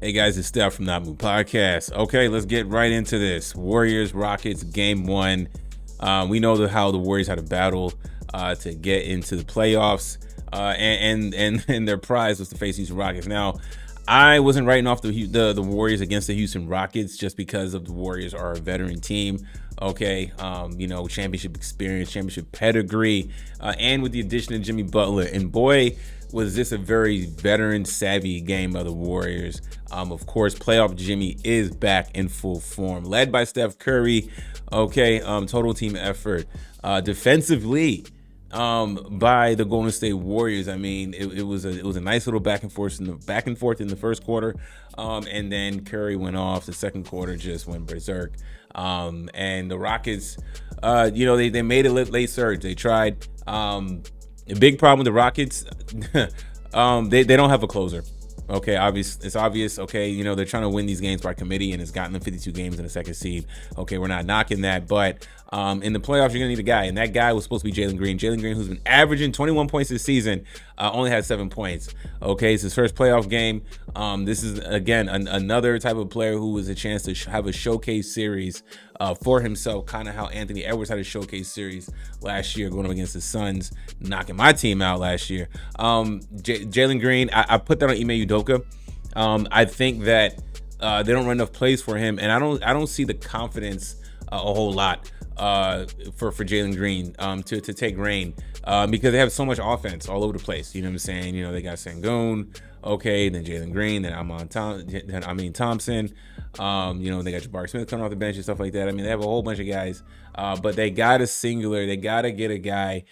Hey guys, it's Steph from Not Move Podcast. Okay, let's get right into this. Warriors Rockets game one. We know how the Warriors had a battle to get into the playoffs, and their prize was to face Houston Rockets. Now, I wasn't writing off the Warriors against the Houston Rockets just because of the Warriors are a veteran team. Okay, championship experience, championship pedigree, and with the addition of Jimmy Butler, and boy, was this a very veteran savvy game by the Warriors. Of course, playoff Jimmy is back in full form, led by Steph Curry. Okay, total team effort. Defensively, by the Golden State Warriors. I mean, it was a nice little back and forth in the first quarter, and then Curry went off. The second quarter just went berserk. And the Rockets, they made a late surge. They tried. The big problem with the Rockets, they don't have a closer. Okay, it's obvious. Okay, they're trying to win these games by committee, and it's gotten them 52 games in the second seed. Okay, we're not knocking that, but in the playoffs, you're gonna need a guy, and that guy was supposed to be Jalen Green. Jalen Green, who's been averaging 21 points this season, only had 7 points. Okay, it's his first playoff game. This is again another type of player who was a chance to have a showcase series for himself, kind of how Anthony Edwards had a showcase series last year, going up against the Suns, knocking my team out last year. Jalen Green, I put that on Ime Udoka. I think that they don't run enough plays for him, and I don't see the confidence a whole lot for Jalen Green to take reign because they have so much offense all over the place. You know what I'm saying? They got Sengun, okay, then Jalen Green, then Thompson. They got Jabari Smith coming off the bench and stuff like that. I mean, they have a whole bunch of guys, but they got to get a guy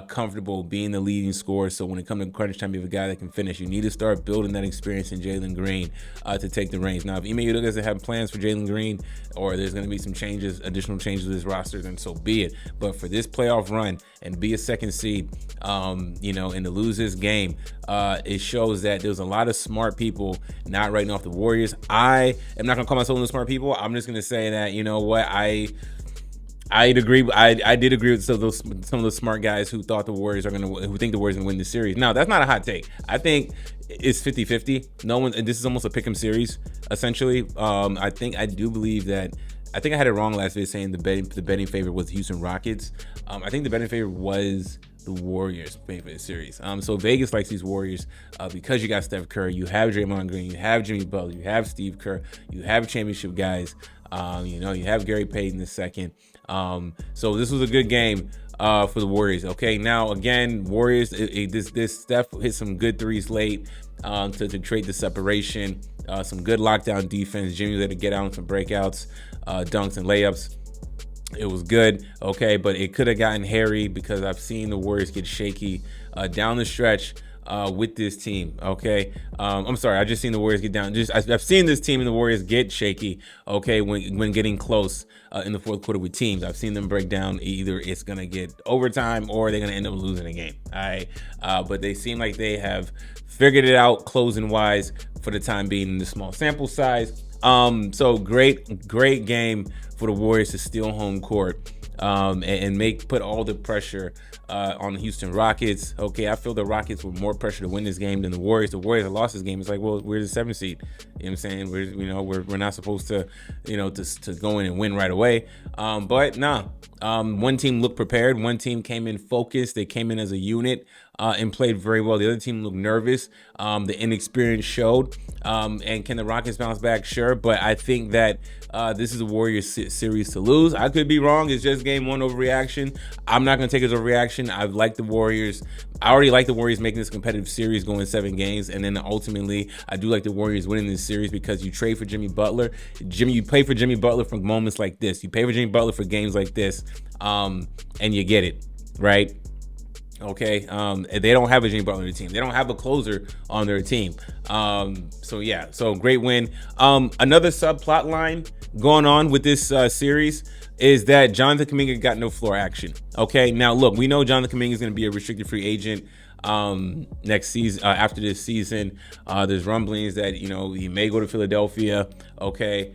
comfortable being the leading scorer. So when it comes to crunch time, you have a guy that can finish. You need to start building that experience in Jalen Green to take the reins. Now, if Ime Udoka doesn't have plans for Jalen Green, or there's going to be some additional changes to his roster, then so be it. But for this playoff run and be a second seed, and to lose this game, it shows that there's a lot of smart people not writing off the Warriors. I am not going to call myself one of the smart people. I'm just going to say that, I did agree with some of the smart guys who thought who think the Warriors are gonna win this series. Now, that's not a hot take. I think it's 50-50. This is almost a pick'em series, essentially. I do believe that. I think I had it wrong last video saying the betting favorite was the Houston Rockets. I think the betting favorite was the Warriors favorite series. So Vegas likes these Warriors because you got Steph Curry, you have Draymond Green, you have Jimmy Butler, you have Steve Kerr, you have championship guys. You have Gary Payton the second. So this was a good game for the Warriors. Okay, now again, Warriors. This Steph hit some good threes late to create the separation. Some good lockdown defense. Jimmy was able to get out on some breakouts, dunks, and layups. It was good, okay, but it could have gotten hairy because I've seen the Warriors get shaky down the stretch with this team, okay? I'm sorry, I just seen the Warriors get down. I've seen this team and the Warriors get shaky, okay, when getting close in the fourth quarter with teams. I've seen them break down. Either it's gonna get overtime or they're gonna end up losing a game. All right, but they seem like they have figured it out closing wise for the time being in the small sample size. So great game for the Warriors to steal home court and put all the pressure on the Houston Rockets. Okay, I feel the Rockets were more pressure to win this game than the Warriors. The Warriors have lost this game. It's like, well, we're the 7th seed. You know what I'm saying? We're not supposed to, to go in and win right away. But nah, one team looked prepared. One team came in focused. They came in as a unit and played very well. The other team looked nervous. The inexperience showed. And can the Rockets bounce back? Sure. But I think that this is a Warriors series to lose. I could be wrong. It's just game one overreaction. I'm not going to take it as overreaction. I like the Warriors. I already like the Warriors making this competitive series going 7 games. And then ultimately, I do like the Warriors winning this series because you trade for Jimmy Butler. You pay for Jimmy Butler for moments like this. You pay for Jimmy Butler for games like this. And you get it, right? Okay, they don't have a Jimmy Butler on their team. They don't have a closer on their team. So great win. Another subplot line going on with this series is that Jonathan Kuminga got no floor action. Okay, now look, we know Jonathan Kuminga is going to be a restricted free agent next season. After this season, there's rumblings that he may go to Philadelphia. Okay,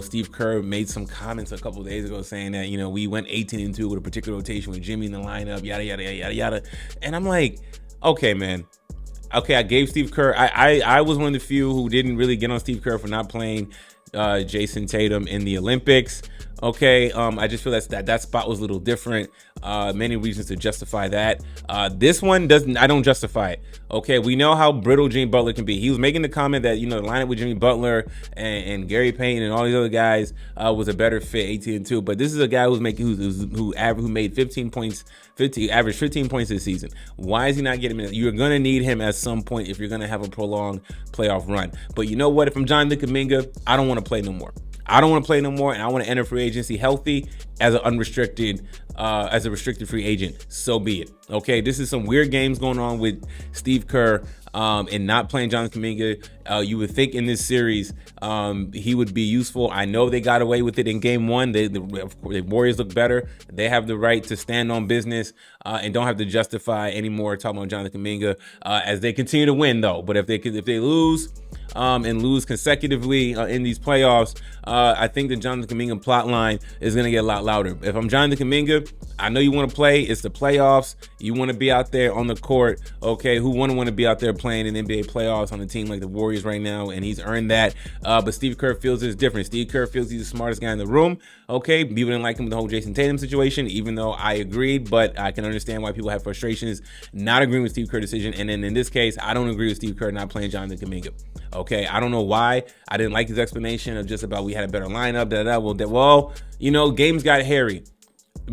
Steve Kerr made some comments a couple of days ago saying that we went 18-2 with a particular rotation with Jimmy in the lineup, yada yada yada yada yada. And I'm like, okay, man, Okay, I gave Steve Kerr. I was one of the few who didn't really get on Steve Kerr for not playing Jason Tatum in the Olympics. Okay, I just feel that spot was a little different. Many reasons to justify that. This one doesn't. I don't justify it. Okay, we know how brittle Jimmy Butler can be. He was making the comment that, you know, the lineup with Jimmy Butler and Gary Payton and all these other guys was a better fit, 18-2. But this is a guy who made 15 points, averaged 15 points this season. Why is he not getting minutes? You're gonna need him at some point if you're gonna have a prolonged playoff run. But you know what? If I'm Jonathan Kuminga, I don't want to play no more. I don't want to play no more, and I want to enter free agency healthy as an unrestricted, as a restricted free agent. So be it. Okay, this is some weird games going on with Steve Kerr and not playing Jonathan Kuminga. You would think in this series he would be useful. I know they got away with it in game one. The Warriors look better. They have the right to stand on business and don't have to justify anymore talking about Jonathan Kuminga as they continue to win, though. But if they lose and lose consecutively in these playoffs, I think the Jonathan Kuminga plot line is going to get a lot louder. If I'm Jonathan Kuminga, I know you want to play. It's the playoffs. You want to be out there on the court. Okay, who wouldn't want to be out there playing in NBA playoffs on a team like the Warriors right now? And he's earned that. But Steve Kerr feels it's different. Steve Kerr feels he's the smartest guy in the room. Okay, people didn't like him with the whole Jason Tatum situation, even though I agreed. But I can understand why people have frustrations not agreeing with Steve Kerr's decision. And then in this case, I don't agree with Steve Kerr not playing Jonathan Kuminga. Okay, I don't know why. I didn't like his explanation of just about we had a better lineup. Well, you know, games got hairy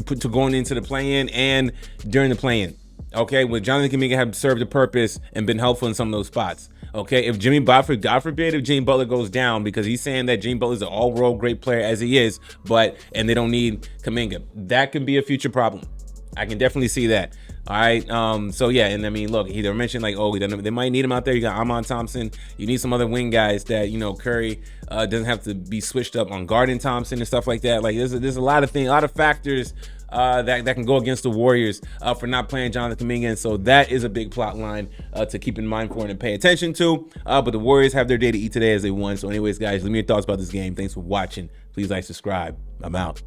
to going into the play-in and during the play-in. Okay, with Jonathan Kuminga have served a purpose and been helpful in some of those spots. Okay, if Jimmy Butler, God forbid, if Jimmy Butler goes down, because he's saying that Jimmy Butler is an all-world great player as he is, and they don't need Kuminga, that can be a future problem. I can definitely see that. All right. So yeah, and I mean, look, they mentioned like, oh, they might need him out there. You got Amon Thompson. You need some other wing guys that, you know, Curry doesn't have to be switched up on guarding Thompson and stuff like that. Like there's a lot of things, a lot of factors that can go against the Warriors for not playing Jonathan Kuminga, and so that is a big plot line to keep in mind for and pay attention to. But the Warriors have their day to eat today as they won. So anyways, guys, leave me your thoughts about this game. Thanks for watching. Please like, subscribe. I'm out.